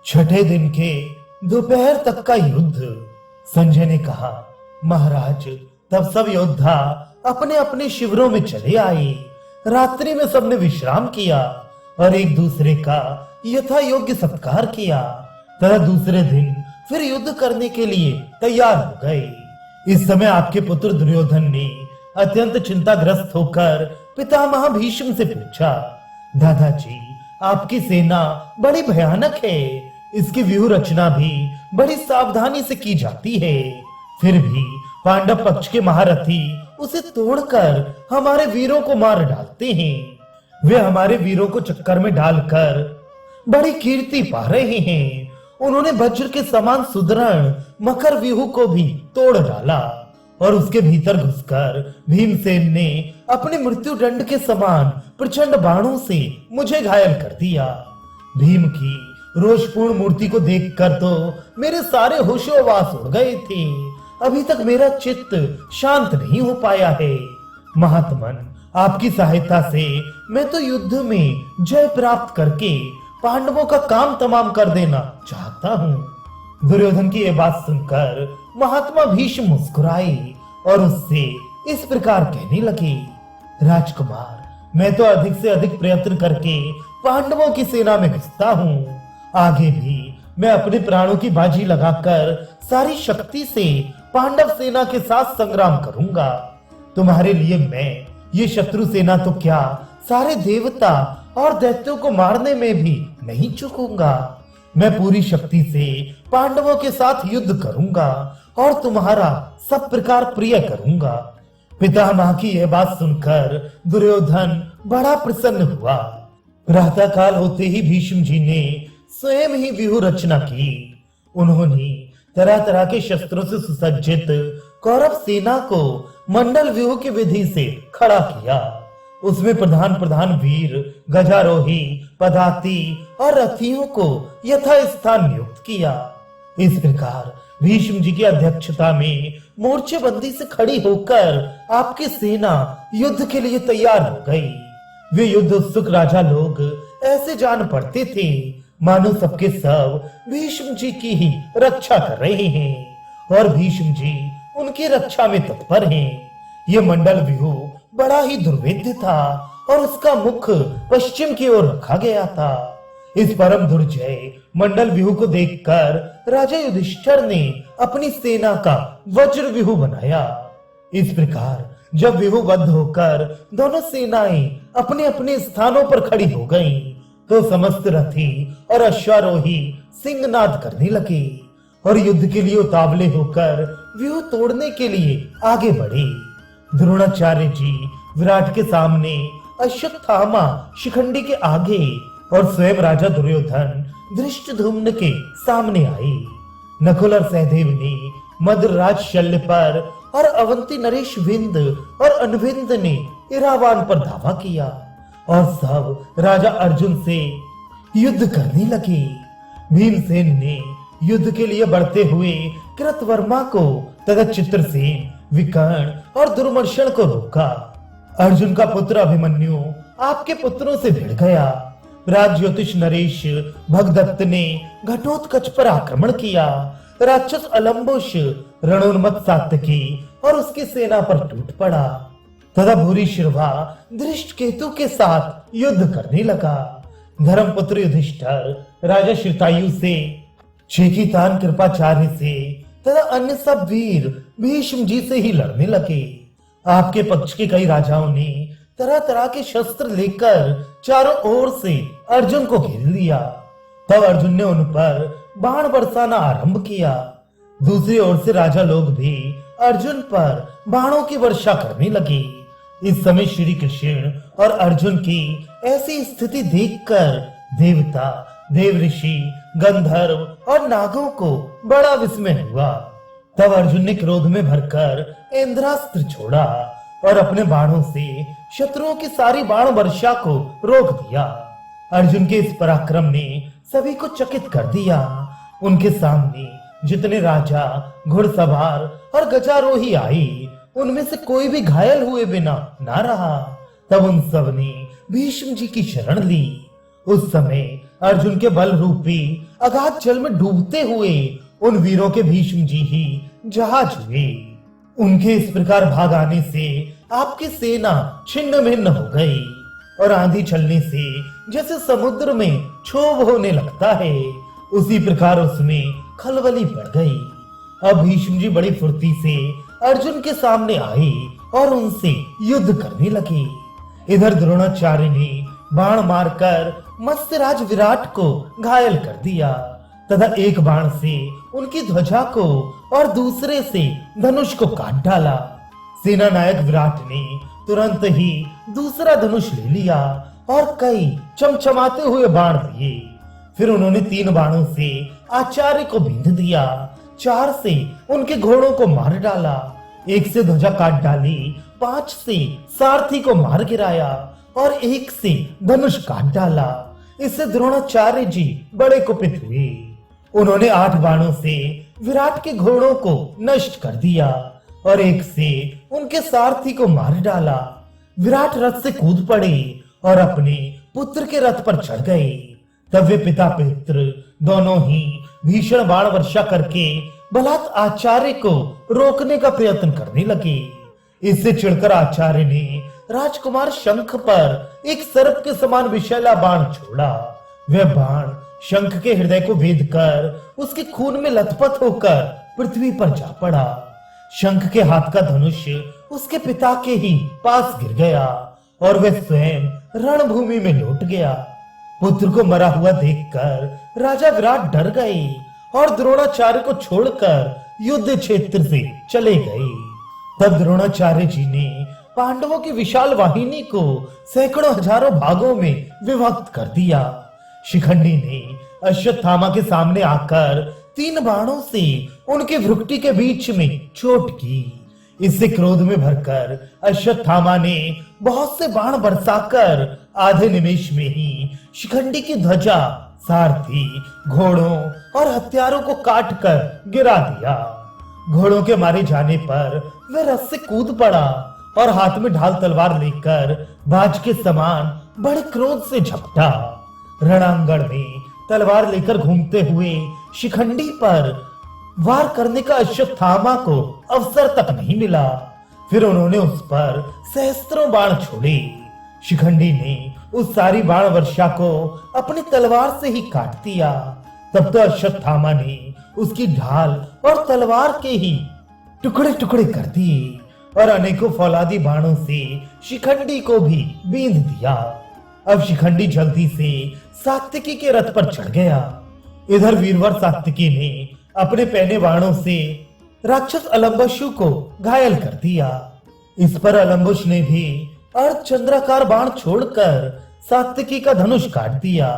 छठे दिन के दोपहर तक का युद्ध। संजय ने कहा, महाराज, तब सब योद्धा अपने अपने शिविरों में चले आए। रात्रि में सबने विश्राम किया और एक दूसरे का यथा योग्य सत्कार किया। तथा दूसरे दिन फिर युद्ध करने के लिए तैयार हो गए। इस समय आपके पुत्र दुर्योधन ने अत्यंत चिंताग्रस्त होकर पितामह भीष्म से पूछा, दादाजी, आपकी सेना बड़ी भयानक है। इसकी व्यूह रचना भी बड़ी सावधानी से की जाती है। फिर भी पांडव पक्ष के महारथी उसे तोड़कर हमारे वीरों को मार डालते हैं। वे हमारे वीरों को चक्कर में डालकर बड़ी कीर्ति पा रहे हैं। उन्होंने वज्र के समान सुदृढ़ मकर व्यूह को भी तोड़ डाला और उसके भीतर घुसकर भीमसेन ने अपने मृत्यु दंड के समान प्रचंड बाणों से मुझे घायल कर दिया। भीम की रोषपूर्ण मूर्ति को देखकर तो मेरे सारे होशोवास उड़ गए थे। अभी तक मेरा चित्त शांत नहीं हो पाया है। महात्मन, आपकी सहायता से मैं तो युद्ध में जय प्राप्त करके पांडवों का काम तमाम कर देना चाहता हूँ। दुर्योधन की यह बात सुनकर महात्मा भीष्म मुस्कुराए और उससे इस प्रकार कहने लगे, राजकुमार, मैं तो अधिक से अधिक प्रयत्न करके पांडवों की सेना में घुसता हूँ। आगे भी मैं अपने प्राणों की बाजी लगाकर सारी शक्ति से पांडव सेना के साथ संग्राम करूंगा। तुम्हारे लिए मैं ये शत्रु सेना तो क्या, सारे देवता और दैत्यों को मारने में भी नहीं चूकूंगा। मैं पूरी शक्ति से पांडवों के साथ युद्ध करूंगा और तुम्हारा सब प्रकार प्रिय करूंगा। पितामह की यह बात सुनकर दुर्योधन बड़ा प्रसन्न हुआ। प्रातः काल होते ही भीष्म जी ने स्वयं ही व्यूह रचना की। उन्होंने तरह तरह के शस्त्रों से सुसज्जित कौरव सेना को मंडल व्यूह की विधि से खड़ा किया। उसमें प्रधान प्रधान वीर, गजारोही, पदाती और रथियों को यथास्थान नियुक्त किया। इस प्रकार भीष्म जी की अध्यक्षता में मोर्चेबंदी से खड़ी होकर आपकी सेना युद्ध के लिए तैयार हो गई। वे युद्ध उत्सुक राजा लोग ऐसे जान पड़ते थे मानो सबके सब भीष्म जी की ही रक्षा कर रहे हैं और भीष्म जी उनकी रक्षा में तत्पर हैं। ये मंडल व्यूह बड़ा ही दुर्भेद्य था और उसका मुख पश्चिम की ओर रखा गया था। इस परम दुर्जय मंडल व्यूह को देखकर राजा युधिष्ठिर ने अपनी सेना का वज्र व्यूह बनाया। इस प्रकार जब व्यूह बद्ध होकर दोनों सेनाएं अपने अपने स्थानों पर खड़ी हो गईं, तो समस्त रथी और अश्वारोही सिंहनाद करने लगे और युद्ध के लिए उतावले होकर व्यूह तोड़ने के लिए आगे बढ़े। द्रोणाचार्य जी विराट के सामने, अश्वत्थामा शिखंडी के आगे और स्वयं राजा दुर्योधन धृष्टद्युम्न के सामने आए। नकुल और सहदेव ने मद्रराज शल्य पर और अवंती नरेश विंद और अनविंद ने इरावान पर धावा किया और सब राजा अर्जुन से युद्ध करने लगे। भीमसेन ने युद्ध के लिए बढ़ते हुए कृतवर्मा को तथा चित्रसेन, विकर्ण और दुर्मर्शन को रोका। अर्जुन का पुत्र अभिमन्यु आपके पुत्रों से भिड़ गया। राज ज्योतिष नरेश भगदत्त ने घटोत्कच पर आक्रमण किया। राक्षस अलम्बुश रणोन्मत्त सात्यकी और उसकी सेना पर टूट पड़ा तथा भूरी शिरवा धृष्टकेतु के साथ युद्ध करने लगा। धर्मपुत्र युधिष्ठिर राजा श्रुतायु से, चेकितान कृपाचार्य से तथा अन्य सब वीर भीष्म जी से ही लड़ने लगे। आपके पक्ष के कई राजाओं ने तरह तरह के शस्त्र लेकर चारों ओर से अर्जुन को घेर लिया। तब अर्जुन ने उन पर बाण बरसाना आरंभ किया। दूसरी ओर से राजा लोग भी अर्जुन पर बाणों की वर्षा करने लगे। इस समय श्री कृष्ण और अर्जुन की ऐसी स्थिति देखकर देवता, देव ऋषि, गंधर्व और नागों को बड़ा विस्मय हुआ। तब अर्जुन ने क्रोध में भरकर इंद्रास्त्र छोड़ा और अपने बाणों से शत्रुओं की सारी बाण वर्षा को रोक दिया। अर्जुन के इस पराक्रम ने सभी को चकित कर दिया। उनके सामने जितने राजा, घुड़सवार और गजारोही आए, उनमें से कोई भी घायल हुए बिना ना रहा। तब उन सब ने भीष्म जी की शरण ली। उस समय अर्जुन के बल रूपी अगाध जल में डूबते हुए उन वीरों के भीष्म जी ही जहाज हुए। उनके इस प्रकार भाग आने से आपकी सेना छिन्न भिन्न हो गई और आंधी चलने से जैसे समुद्र में क्षोभ होने लगता है, उसी प्रकार उसमें खलबली पड़ गई। अब भीष्म जी बड़ी फुर्ती से अर्जुन के सामने आए और उनसे युद्ध करने लगे। इधर द्रोणाचार्य ने बाण मारकर मत्स्यराज विराट को घायल कर दिया तथा एक बाण से उनकी ध्वजा को और दूसरे से धनुष को काट डाला। सेना नायक विराट ने तुरंत ही दूसरा धनुष ले लिया और कई चमचमाते हुए बाण दिए। फिर उन्होंने 3 बाणों से आचार्य को बींध दिया, 4 से उनके घोड़ों को मार डाला, 1 से ध्वजा काट डाली, 5 से सारथी को मार गिराया और 1 से धनुष काट डाला। इससे द्रोणाचार्य जी बड़े कुपित हुए। उन्होंने 8 बाणों से विराट के घोड़ों को नष्ट कर दिया और 1 से उनके सारथी को मार डाला। विराट रथ से कूद पड़े और अपने पुत्र के रथ पर चढ़ गए। तब वे पिता पुत्र दोनों ही भीषण बाण वर्षा करके बलात् आचार्य को रोकने का प्रयत्न करने लगे। इससे चिढ़कर आचार्य ने राजकुमार शंख पर एक सर्प के समान विषैला बाण छोड़ा। वह बाण शंख के हृदय को भेद कर उसके खून में लथपथ होकर पृथ्वी पर जा पड़ा। शंख के हाथ का धनुष उसके पिता के ही पास गिर गया और वह स्वयं रणभूमि में लौट गया। पुत्र को मरा हुआ देखकर राजा विराट डर गए और द्रोणाचार्य को छोड़कर युद्ध क्षेत्र से चले गए। तब द्रोणाचार्य जी ने पांडवों की विशाल वाहिनी को सैकड़ों हजारों भागों में विभक्त कर दिया। शिखंडी ने अश्वत्थामा के सामने आकर 3 बाणों से उनके भ्रुकुटी के बीच में चोट की। इससे क्रोध में भरकर अश्वत्थामा ने बहुत से बाण बरसाकर आधे निमेष में ही शिखंडी की ध्वजा, सारथी, घोड़ों और हथियारों को काट कर गिरा दिया। घोड़ों के मारे जाने पर वह रथ से कूद पड़ा और हाथ में ढाल तलवार लेकर बाज के समान बड़े क्रोध से झपटा। रणांगण में तलवार लेकर घूमते हुए शिखंडी पर वार करने का अश्वत्थामा को अवसर तक नहीं मिला। फिर उन्होंने उस पर सहस्त्रों बाण छोड़े। शिखंडी ने उस सारी बाण वर्षा को अपनी तलवार से ही काट दिया। तब तो अश्वत्थामा ने उसकी ढाल और तलवार के ही टुकड़े टुकड़े कर दिए और अनेकों फौलादी बाणों से शिखंडी को भी बींध दिया। अब शिखंडी जल्दी से सात्विकी के रथ पर चढ़ गया। इधर वीरवर सात्विकी ने अपने पहने बाणों से राक्षस अलम्बुशु को घायल कर दिया। इस पर अलम्बुश ने भी अर्धचंद्राकार बाण छोड़कर सात्विकी का धनुष काट दिया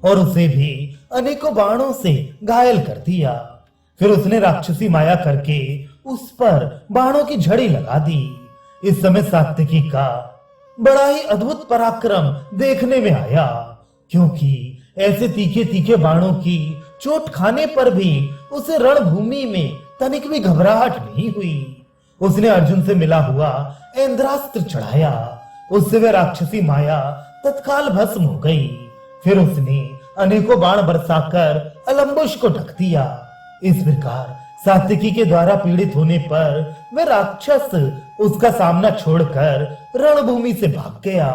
और उसे भी अनेकों बाणों से घायल कर दिया। फिर उसने राक्षसी माया करके उस पर बाणों की झड़ी लगा दी। इस समय सात्विकी का बड़ा ही अद्भुत पराक्रम देखने में आया, क्योंकि ऐसे तीखे तीखे बाणों की चोट खाने पर भी उसे रणभूमि में तनिक भी घबराहट नहीं हुई। उसने अर्जुन से मिला हुआ इंद्रास्त्र चढ़ाया, उससे वह राक्षसी माया तत्काल भस्म हो गई। फिर उसने अनेकों बाण बरसाकर अलम्बुश को ढक दिया। इस प्रकार सात्विकी के द्वारा पीड़ित होने पर वह राक्षस उसका सामना छोड़कर रणभूमि से भाग गया।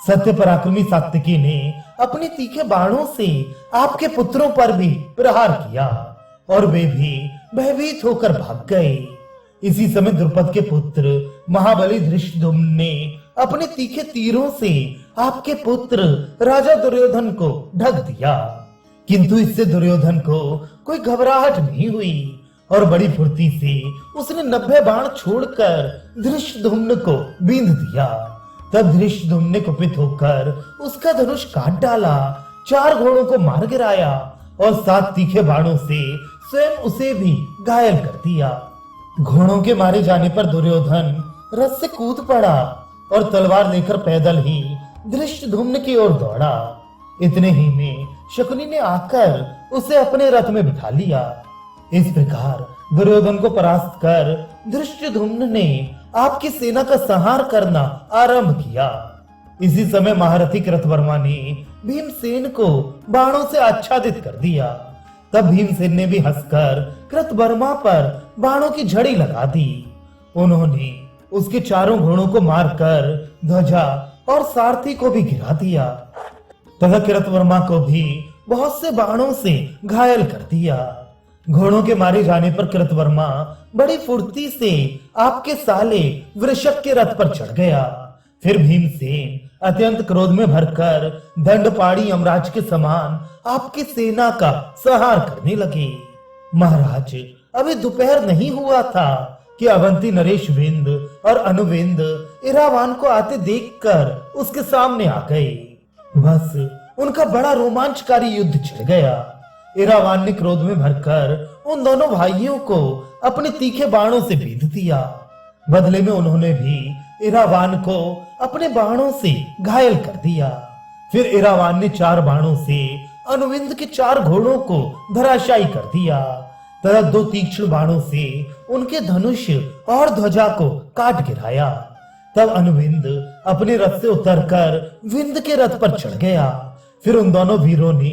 सत्य पराक्रमी सात्विकी ने अपने तीखे बाणों से आपके पुत्रों पर भी प्रहार किया और वे भी भयभीत होकर भाग गए। इसी समय द्रुपद के पुत्र महाबली धृष्टद्युम्न ने अपने तीखे तीरों से आपके पुत्र राजा दुर्योधन को ढक दिया, किंतु इससे दुर्योधन को कोई घबराहट नहीं हुई और बड़ी फुर्ती से उसने 90 बाण छोड़कर धृष्टद्युम्न को बींध दिया। तब धृष्टद्युम्न ने कुपित होकर उसका धनुष काट डाला, 4 घोड़ों को मार गिराया और 7 तीखे बाणों से स्वयं उसे भी घायल कर दिया। घोड़ों के मारे जाने पर दुर्योधन रथ से कूद पड़ा और तलवार लेकर पैदल ही धृष्टद्युम्न की ओर दौड़ा। इतने ही में शकुनी ने आकर उसे अपने रथ में बिठा लिया। इस प्रकार दुर्योधन को परास्त कर धृष्टद्युम्न ने आपकी सेना का संहार करना आरंभ किया। इसी समय महारथी कृतवर्मा ने भीमसेन को बाणों से आच्छादित कर दिया। तब भीमसेन ने भी हंसकर कृतवर्मा पर बाणों की झड़ी लगा दी। उन्होंने उसके चारों घोड़ों को मारकर ध्वजा और सारथी को भी गिरा दिया तथा कृतवर्मा को भी बहुत से बाणों से घायल कर दिया। घोड़ों के मारे जाने पर कृतवर्मा बड़ी फुर्ती से आपके साले वृषक के रथ पर चढ़ गया। फिर भीमसेन अत्यंत क्रोध में भरकर दंडपाणी यमराज के समान आपकी सेना का संहार करने लगे। महाराज, अभी दोपहर नहीं हुआ था कि अवंती नरेश विंद और अनुविंद इरावान को आते देखकर उसके सामने आ गए। बस उनका बड़ा रोमांचकारी युद्ध छिड़ गया। इरावान ने क्रोध में भरकर उन दोनों भाइयों को अपने तीखे बाणों से बीध दिया। बदले में उन्होंने भी इरावान को अपने बाणों से घायल कर दिया। फिर इरावान ने 4 बाणों से अनुविंद के 4 घोड़ों को धराशायी कर दिया तथा 2 तीक्ष्ण बाणों से उनके धनुष और ध्वजा को काट गिराया। तब अनुविंद अपने रथ से उतरकर विंद के रथ पर चढ़ गया। फिर उन दोनों वीरों ने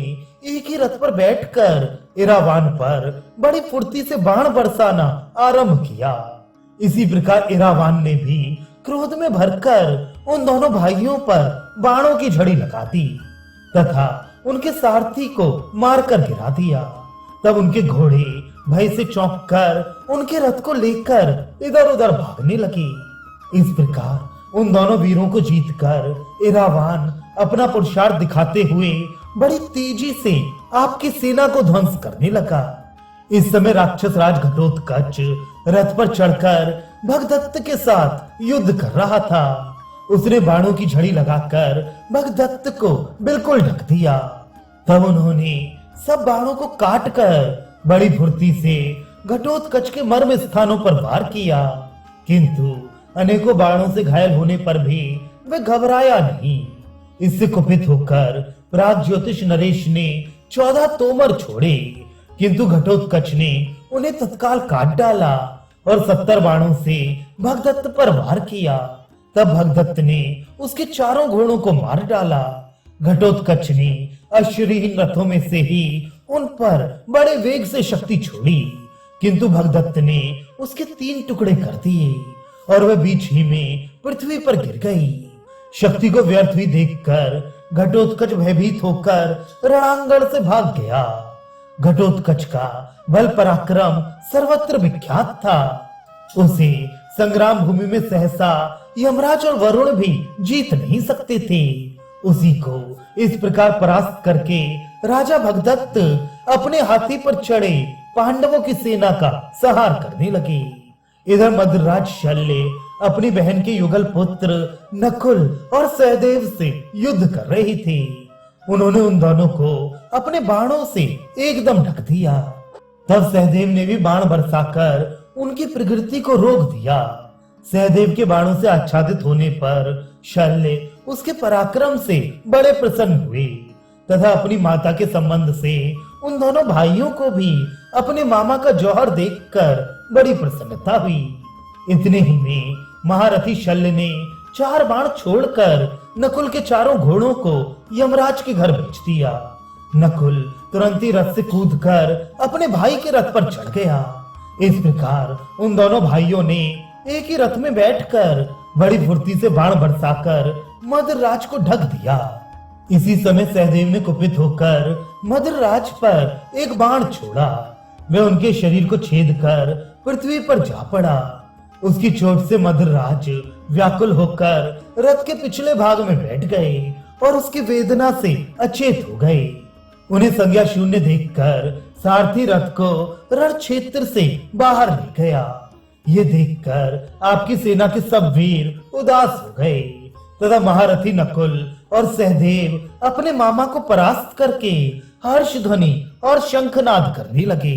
एक ही रथ पर बैठकर इरावान पर बड़ी फुर्ती से बाण बरसाना आरंभ किया। इसी प्रकार इरावान ने भी क्रोध में भरकर उन दोनों भाइयों पर बाणों की झड़ी लगा दी तथा उनके सारथी को मारकर गिरा दिया। तब उनके घोड़े भय से चौंक कर उनके रथ को लेकर इधर उधर भागने लगे। इस प्रकार उन दोनों वीरों को जीतकर इरावान अपना पुरुषार्थ दिखाते हुए बड़ी तेजी से आपकी सेना को ध्वंस करने लगा। इस समय राक्षस राज घटोत्कच रथ पर चढ़कर भगदत्त के साथ युद्ध कर रहा था। उसने बाणों की झड़ी लगाकर भगदत्त को बिल्कुल ढक दिया। तब उन्होंने सब बाणों को काटकर बड़ी फुर्ती से घटोत्कच के मर्म स्थानों पर वार किया, किंतु अनेकों बाणों से घायल होने पर भी वे घबराया नहीं। इससे कुपित होकर प्राग ज्योतिष नरेश ने 14 तोमर छोड़े, किंतु घटोत्कच ने उन्हें तत्काल काट डाला और 70 बाणों से भगदत्त पर वार किया। तब भगदत्त ने उसके 4 घोड़ों को मार डाला। घटोत्कच ने अश्वहीन रथों में से ही उन पर बड़े वेग से शक्ति छोड़ी, किंतु भगदत्त ने उसके 3 टुकड़े कर दिए और वह बीच ही में पृथ्वी पर गिर गई। शक्ति को व्यर्थ हुई देखकर घटोत्कच भयभीत होकर रणांगण से भाग गया। घटोत्कच का बल पराक्रम सर्वत्र विख्यात था। उसे संग्राम भूमि में सहसा यमराज और वरुण भी जीत नहीं सकते थे। उसी को इस प्रकार परास्त करके राजा भगदत्त अपने हाथी पर चढ़े पांडवों की सेना का संहार करने लगे। इधर मद्रराज शल्य अपनी बहन के युगल पुत्र नकुल और सहदेव से युद्ध कर रहे थे। उन्होंने उन दोनों को अपने बाणों से एकदम ढक दिया। तब सहदेव ने भी बाण बरसाकर उनकी प्रकृति को रोक दिया। सहदेव के बाणों से आच्छादित होने पर शल्य उसके पराक्रम से बड़े प्रसन्न हुए तथा अपनी माता के संबंध से उन दोनों भाइयों को भी अपने मामा का जौहर देखकर बड़ी प्रसन्नता हुई। इतने ही में महारथी शल्य ने 4 बाण छोड़कर नकुल के 4 घोड़ों को यमराज के घर भेज दिया। नकुल तुरंत ही रथ से कूदकर अपने भाई के रथ पर चढ़ गया। इस प्रकार उन दोनों भाइयों ने एक ही रथ में बैठकर बड़ी फुर्ती से बाण बरसाकर मद्रराज को ढक दिया। इसी समय सहदेव ने कुपित होकर मद्रराज पर एक बाण छोड़ा। वह उनके शरीर को छेद कर पृथ्वी पर जा पड़ा। उसकी चोट से मद्रराज व्याकुल होकर रथ के पिछले भाग में बैठ गए और उसकी वेदना से अचेत हो गए। उन्हें संज्ञा शून्य देखकर सारथी रथ को रण क्षेत्र से बाहर ले गया। ये देखकर आपकी सेना के सब वीर उदास हो गए तथा महारथी नकुल और सहदेव अपने मामा को परास्त करके हर्ष ध्वनि और शंखनाद करने लगे।